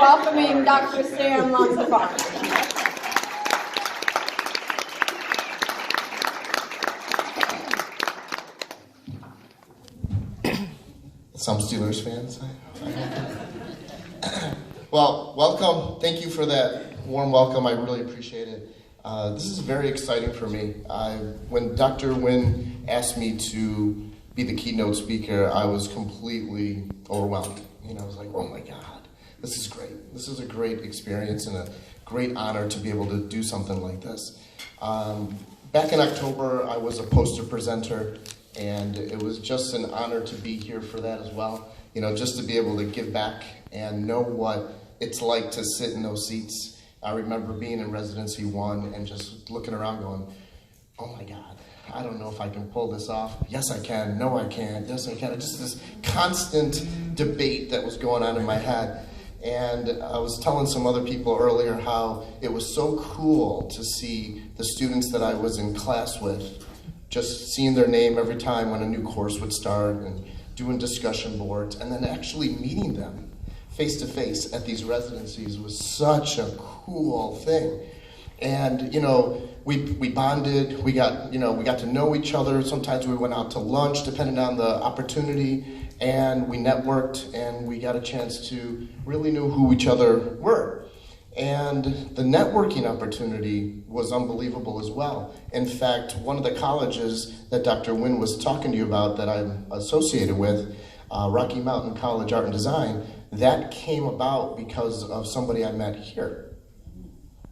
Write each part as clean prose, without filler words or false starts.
welcoming Dr. Sam Lanzafar. Some Steelers fans. Well, welcome. Thank you for that warm welcome. I really appreciate it. This is very exciting for me. When Dr. Wynn asked me to be the keynote speaker, I was completely overwhelmed. I was like, oh my God, this is great. This is a great experience and a great honor to be able to do something like this. Back in October, I was a poster presenter, and it was just an honor to be here for that as well. Just to be able to give back and know what it's like to sit in those seats. I remember being in residency 1 and just looking around going, oh my God, I don't know if I can pull this off. Yes, I can. No, I can't. Yes, I can. Just this constant debate that was going on in my head. And I was telling some other people earlier how it was so cool to see the students that I was in class with, just seeing their name every time when a new course would start and doing discussion boards, and then actually meeting them face to face at these residencies was such a cool thing. And we bonded, we got to know each other. Sometimes we went out to lunch depending on the opportunity, and we networked, and we got a chance to really know who each other were. And the networking opportunity was unbelievable as well. In fact, one of the colleges that Dr. Wynn was talking to you about that I'm associated with, Rocky Mountain College Art and Design, that came about because of somebody I met here.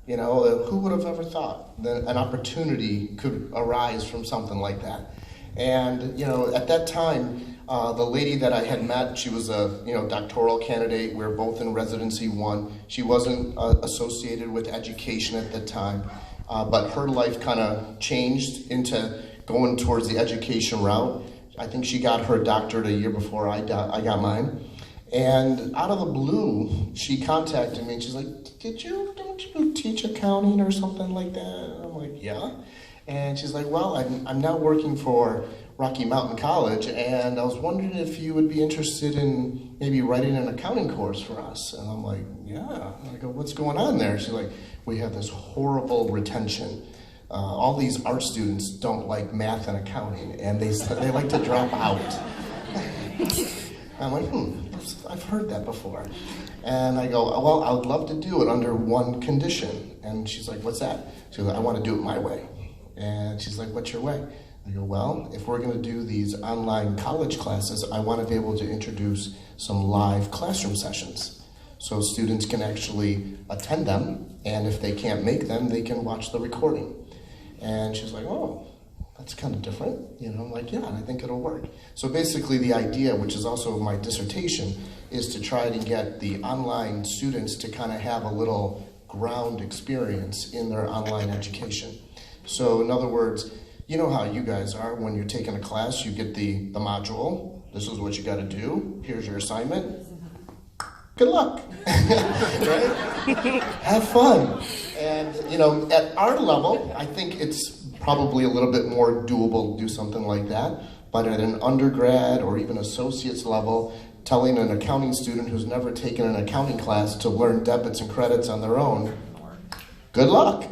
Who would have ever thought that an opportunity could arise from something like that? And, at that time, the lady that I had met, she was a doctoral candidate. We were both in residency 1. She wasn't associated with education at that time, but her life kind of changed into going towards the education route. I think she got her doctorate a year before I got mine. And out of the blue, she contacted me and she's like, don't you teach accounting or something like that? And I'm like, yeah. And she's like, well, I'm now working for Rocky Mountain College, and I was wondering if you would be interested in maybe writing an accounting course for us. And I'm like, yeah. And I go, what's going on there? She's like, we have this horrible retention. All these art students don't like math and accounting, and they like to drop out. I'm like, I've heard that before. And I go, well, I would love to do it under one condition. And she's like, what's that? She's like, I want to do it my way. And she's like, what's your way? I go, well, if we're going to do these online college classes, I want to be able to introduce some live classroom sessions so students can actually attend them, and if they can't make them, they can watch the recording. And she's like, oh, that's kind of different. I'm like, yeah, and I think it'll work. So basically the idea, which is also my dissertation, is to try to get the online students to kind of have a little ground experience in their online education. So in other words, you know how you guys are when you're taking a class, you get the module. This is what you got to do. Here's your assignment. Good luck, right? Have fun. And, at our level, I think it's probably a little bit more doable to do something like that. But at an undergrad or even associate's level, telling an accounting student who's never taken an accounting class to learn debits and credits on their own, good luck,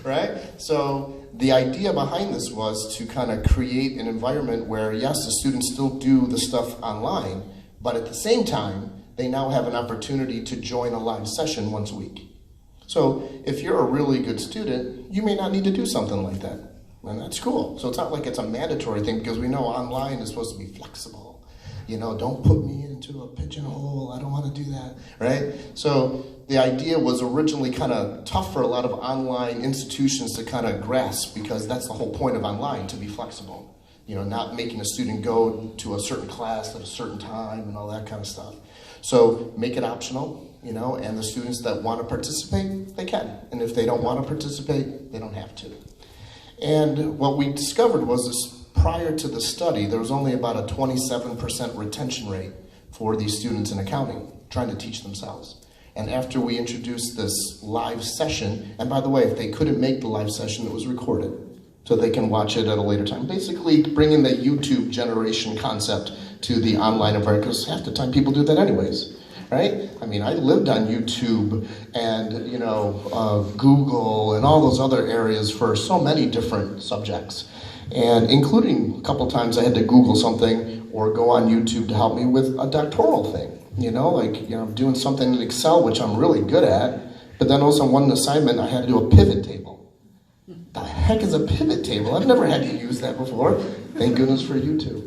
right? So the idea behind this was to kind of create an environment where, yes, the students still do the stuff online, but at the same time, they now have an opportunity to join a live session once a week. So if you're a really good student, you may not need to do something like that, and that's cool. So it's not like it's a mandatory thing, because we know online is supposed to be flexible. Don't put me into a pigeonhole, I don't want to do that, right? So the idea was originally kind of tough for a lot of online institutions to kind of grasp, because that's the whole point of online, to be flexible. Not making a student go to a certain class at a certain time and all that kind of stuff. So make it optional, and the students that want to participate, they can. And if they don't want to participate, they don't have to. And what we discovered was this, prior to the study, there was only about a 27% retention rate for these students in accounting, trying to teach themselves. And after we introduced this live session, and by the way, if they couldn't make the live session, it was recorded, so they can watch it at a later time. Basically, bringing the YouTube generation concept to the online environment, because half the time people do that anyways, right? I mean, I lived on YouTube and, Google and all those other areas for so many different subjects. And including a couple times I had to Google something or go on YouTube to help me with a doctoral thing. I'm doing something in Excel, which I'm really good at, but then also on one assignment I had to do a pivot table. The heck is a pivot table? I've never had to use that before. Thank goodness for YouTube.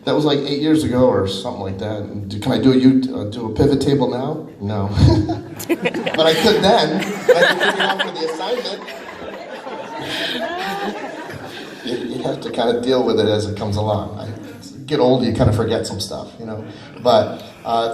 That was like 8 years ago or something like that. Can I do a pivot table now? No. But I could then. I could figure it out for the assignment. You have to kind of deal with it as it comes along. Get older, you kind of forget some stuff, But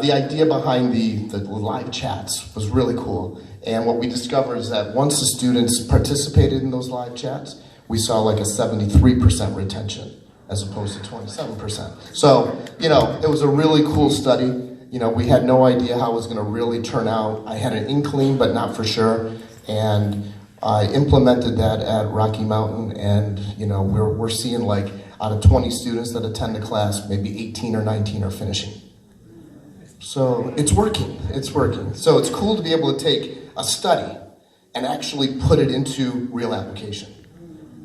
the idea behind the live chats was really cool. And what we discovered is that once the students participated in those live chats, we saw like a 73% retention as opposed to 27%. So, it was a really cool study. We had no idea how it was going to really turn out. I had an inkling, but not for sure. And I implemented that at Rocky Mountain, and we're seeing like out of 20 students that attend the class, maybe 18 or 19 are finishing. So it's working. So it's cool to be able to take a study and actually put it into real application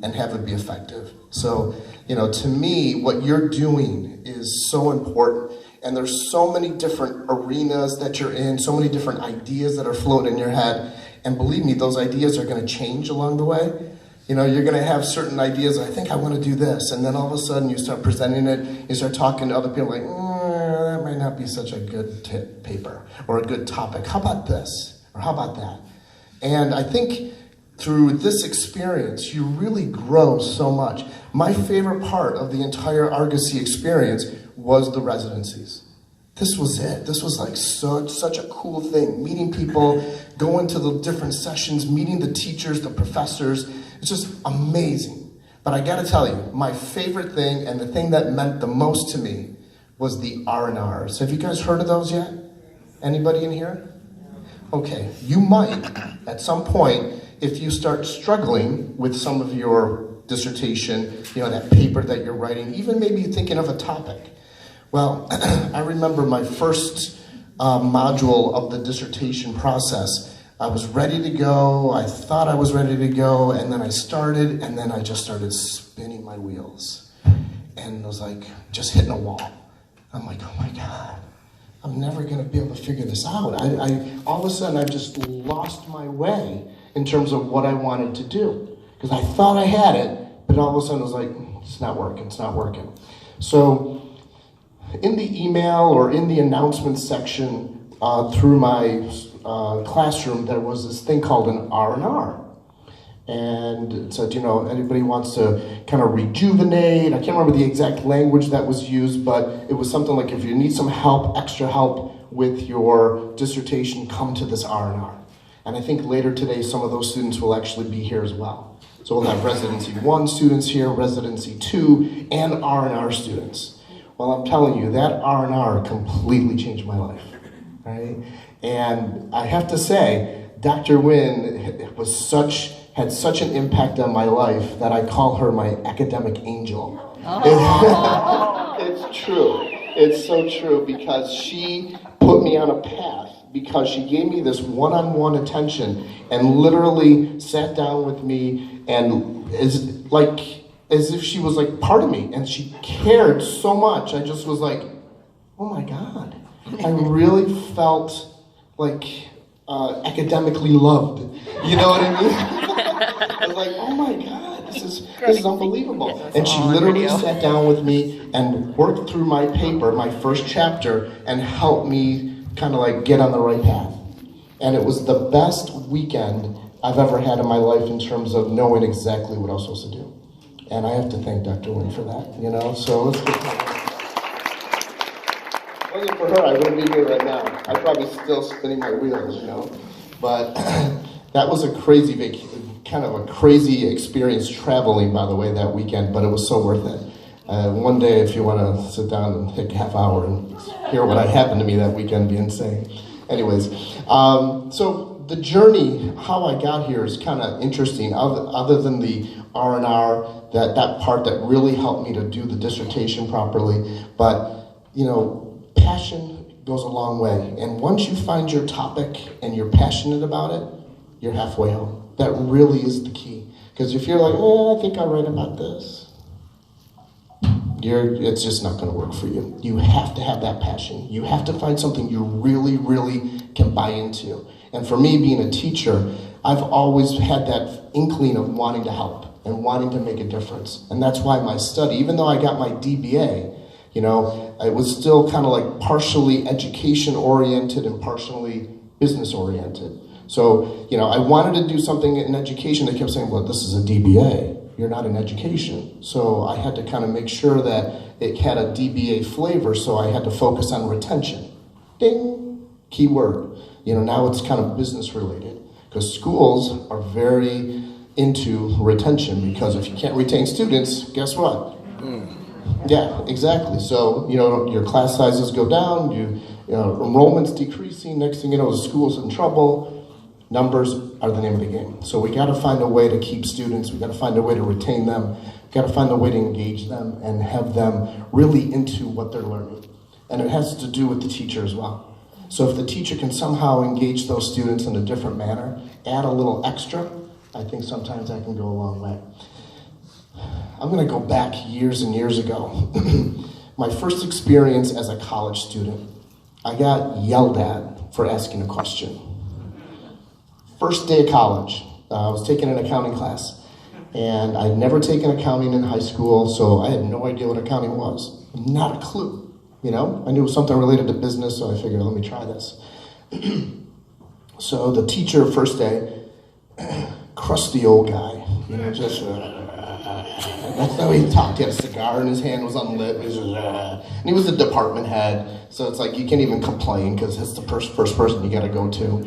and have it be effective. So, to me, what you're doing is so important. And there's so many different arenas that you're in, so many different ideas that are floating in your head. And believe me, those ideas are going to change along the way. You're going to have certain ideas, I think I want to do this. And then all of a sudden you start presenting it, you start talking to other people like, that might not be such a good paper or a good topic. How about this? Or how about that? And I think through this experience, you really grow so much. My favorite part of the entire Argosy experience was the residencies. This was it. This was like such a cool thing. Meeting people, going to the different sessions, meeting the teachers, the professors. It's just amazing. But I gotta tell you, my favorite thing and the thing that meant the most to me was the R&Rs. Have you guys heard of those yet? Anybody in here? Okay, you might at some point, if you start struggling with some of your dissertation, that paper that you're writing, even maybe thinking of a topic. Well, I remember my first module of the dissertation process. I was ready to go, I thought I was ready to go, and then I started, and then I just started spinning my wheels. And it was like, just hitting a wall. I'm like, oh my God, I'm never gonna be able to figure this out. All of a sudden, I just lost my way in terms of what I wanted to do. Because I thought I had it, but all of a sudden it was like, it's not working. So in the email or in the announcement section through my classroom, there was this thing called an R&R. And it said, anybody wants to kind of rejuvenate. I can't remember the exact language that was used, but it was something like, if you need some help, extra help with your dissertation, come to this R&R. And I think later today, some of those students will actually be here as well. So we'll have Residency 1 students here, Residency 2, and R&R students. Well, I'm telling you, that R&R completely changed my life, right? And I have to say, Dr. Wynn had such an impact on my life that I call her my academic angel. Oh. It's true. It's so true, because she put me on a path, because she gave me this one-on-one attention and literally sat down with me and as if she was like part of me, and she cared so much. I just was like, oh my God. I really felt like academically loved. You know what I mean? I was like, oh my God, this is unbelievable. And she literally sat down with me and worked through my paper, my first chapter, and helped me kind of like get on the right path. And it was the best weekend I've ever had in my life in terms of knowing exactly what I was supposed to do. And I have to thank Dr. Wynn for that, so let's get If it wasn't for her, I wouldn't be here right now. I'd probably still spinning my wheels, But that was a kind of a crazy experience traveling, by the way, that weekend, but it was so worth it. One day, if you want to sit down and take a half hour and hear what happened to me that weekend, be insane. Anyways, so the journey, how I got here is kind of interesting, other than the R&R, that part that really helped me to do the dissertation properly. But, passion goes a long way. And once you find your topic and you're passionate about it, you're halfway home. That really is the key. Because if you're like, oh, I think I'll write about this, it's just not going to work for you. You have to have that passion. You have to find something you really, really can buy into. And for me, being a teacher, I've always had that inkling of wanting to help and wanting to make a difference. And that's why my study, even though I got my DBA, you know, it was still kind of like partially education-oriented and partially business-oriented. So, you know, I wanted to do something in education. They kept saying, well, this is a DBA. You're not in education. So I had to kind of make sure that it had a DBA flavor, so I had to focus on retention. Ding, key word. You know, now it's kind of business related, because schools are very into retention, because if you can't retain students, guess what? Yeah, exactly. So, you know, your class sizes go down, you know, enrollment's decreasing, next thing you know, the school's in trouble. Numbers are the name of the game. So we got to find a way to keep students, we got to find a way to retain them, we got to find a way to engage them and have them really into what they're learning. And it has to do with the teacher as well. So if the teacher can somehow engage those students in a different manner, add a little extra, I think sometimes that can go a long way. I'm going to go back years and years ago. My first experience as a college student, I got yelled at for asking a question. First day of college, I was taking an accounting class, and I'd never taken accounting in high school, so I had no idea what accounting was. Not a clue, you know? I knew it was something related to business, so I figured, let me try this. So the teacher, first day, crusty old guy, you know, just, that's how he talked. He had a cigar in his hand, was unlit, and he was the department head, so it's like you can't even complain, because it's the first person you gotta go to.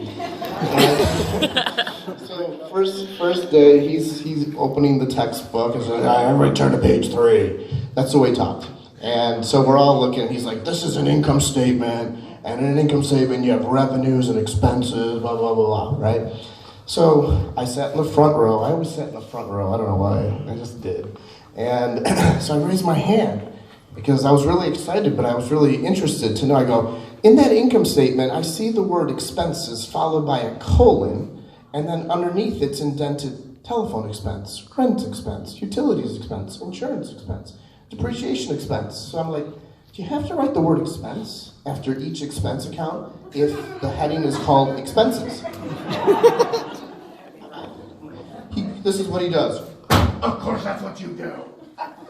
So first day, he's opening the textbook and says, everybody turn to page 3. That's the way he talked. And so we're all looking, he's like, this is an income statement, and in an income statement you have revenues and expenses, blah, blah, blah, blah, right? So I sat in the front row. I always sat in the front row, I don't know why, I just did. And so I raised my hand, because I was really excited, but I was really interested to know. I go, in that income statement, I see the word expenses followed by a colon, and then underneath it's indented telephone expense, rent expense, utilities expense, insurance expense, depreciation expense. So I'm like, do you have to write the word expense after each expense account if the heading is called expenses? This is what he does. Of course that's what you do.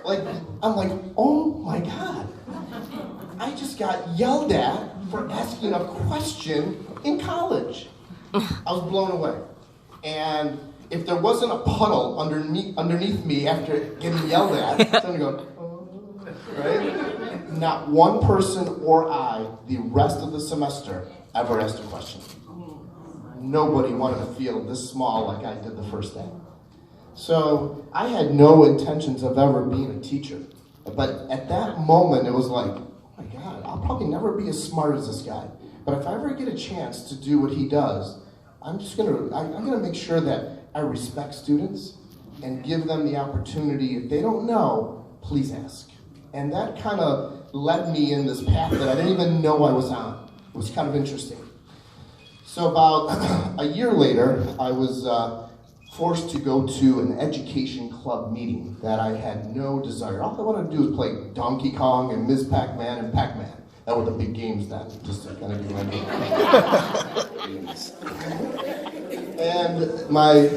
Like, I'm like, oh my God. I just got yelled at for asking a question in college. I was blown away. And if there wasn't a puddle underneath me after getting yelled at, someone go, oh, right? Not one person or I, the rest of the semester, ever asked a question. Nobody wanted to feel this small like I did the first day. So I had no intentions of ever being a teacher. But at that moment, it was like, oh my God, I'll probably never be as smart as this guy. But if I ever get a chance to do what he does, I'm gonna make sure that I respect students and give them the opportunity. If they don't know, please ask. And that kind of led me in this path that I didn't even know I was on. It was kind of interesting. So about a year later, I was forced to go to an education club meeting that I had no desire. All I wanted to do was play Donkey Kong and Ms. Pac-Man and Pac-Man. That were the big games then, just to kind of give you an idea. And my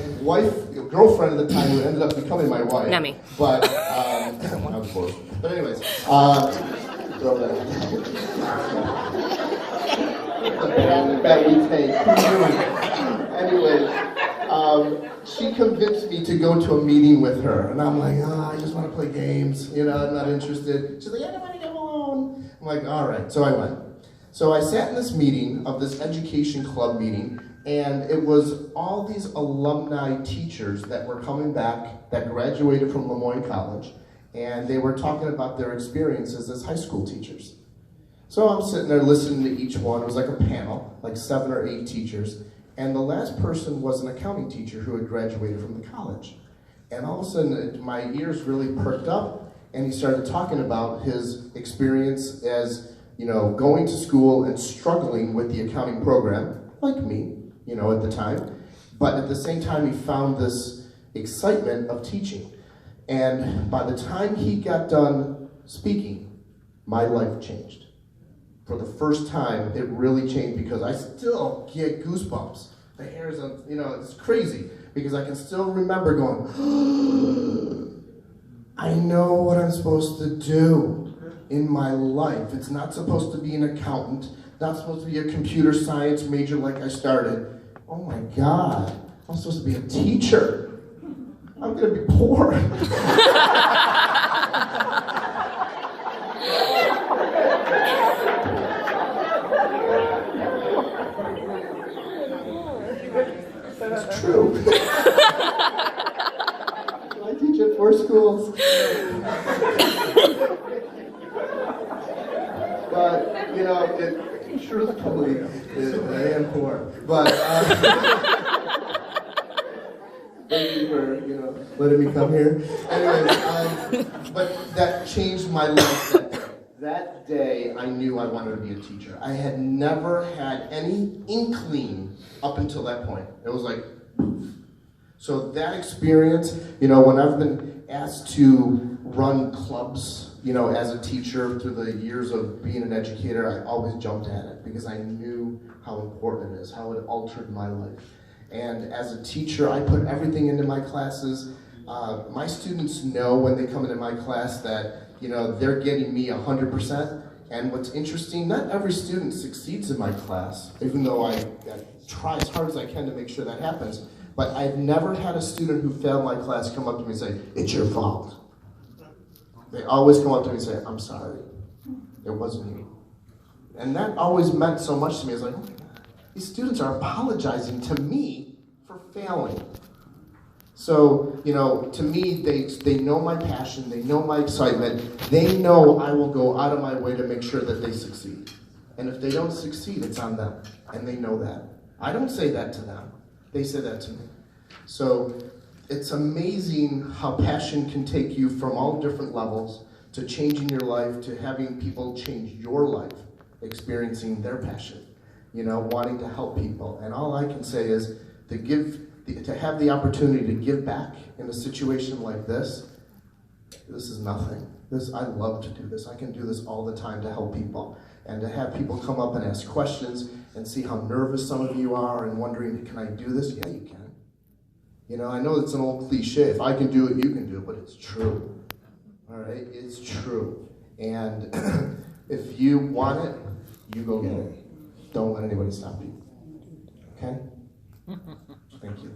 girlfriend at the time, who ended up becoming my wife. Not me. But, of course. But anyways, throw that. The bet we take. Anyways. She convinced me to go to a meeting with her, and I'm like, I just want to play games, you know, I'm not interested. She's like, I don't want to go home. I'm like, all right, so I went. So I sat in this meeting of this education club meeting, and it was all these alumni teachers that were coming back, that graduated from Lemoyne College, and they were talking about their experiences as high school teachers. So I'm sitting there listening to each one. It was like a panel, like 7 or 8 teachers. And the last person was an accounting teacher who had graduated from the college. And all of a sudden, my ears really perked up, and he started talking about his experience as, going to school and struggling with the accounting program, like me, at the time. But at the same time, he found this excitement of teaching. And by the time he got done speaking, my life changed. For the first time, it really changed because I still get goosebumps. The hairs on, it's crazy because I can still remember going, I know what I'm supposed to do in my life. It's not supposed to be an accountant, not supposed to be a computer science major like I started. Oh my God, I'm supposed to be a teacher. I'm gonna be poor. It's true. I teach at 4 schools. But, truthfully, I am poor. But, thank you for, letting me come here. Anyways, but that changed my life that day. That day, I knew I wanted to be a teacher. I had never had any inkling up until that point. It was like, so that experience, when I've been asked to run clubs, as a teacher through the years of being an educator, I always jumped at it because I knew how important it is, how it altered my life. And as a teacher, I put everything into my classes. My students know when they come into my class that, they're getting me 100%. And what's interesting, not every student succeeds in my class, even though I try as hard as I can to make sure that happens. But I've never had a student who failed my class come up to me and say, it's your fault. They always come up to me and say, I'm sorry, it wasn't you. And that always meant so much to me. It's like, oh my God, these students are apologizing to me for failing. So, to me, they know my passion, they know my excitement, they know I will go out of my way to make sure that they succeed. And if they don't succeed, it's on them, and they know that. I don't say that to them, they say that to me. So, it's amazing how passion can take you from all different levels to changing your life, to having people change your life, experiencing their passion, wanting to help people. And all I can say is to have the opportunity to give back in a situation like this is nothing. I love to do this. I can do this all the time to help people. And to have people come up and ask questions and see how nervous some of you are and wondering, can I do this? Yeah, you can. I know it's an old cliche. If I can do it, you can do it, but it's true. All right? It's true. And if you want it, you go get it. Don't let anybody stop you. Okay? Thank you.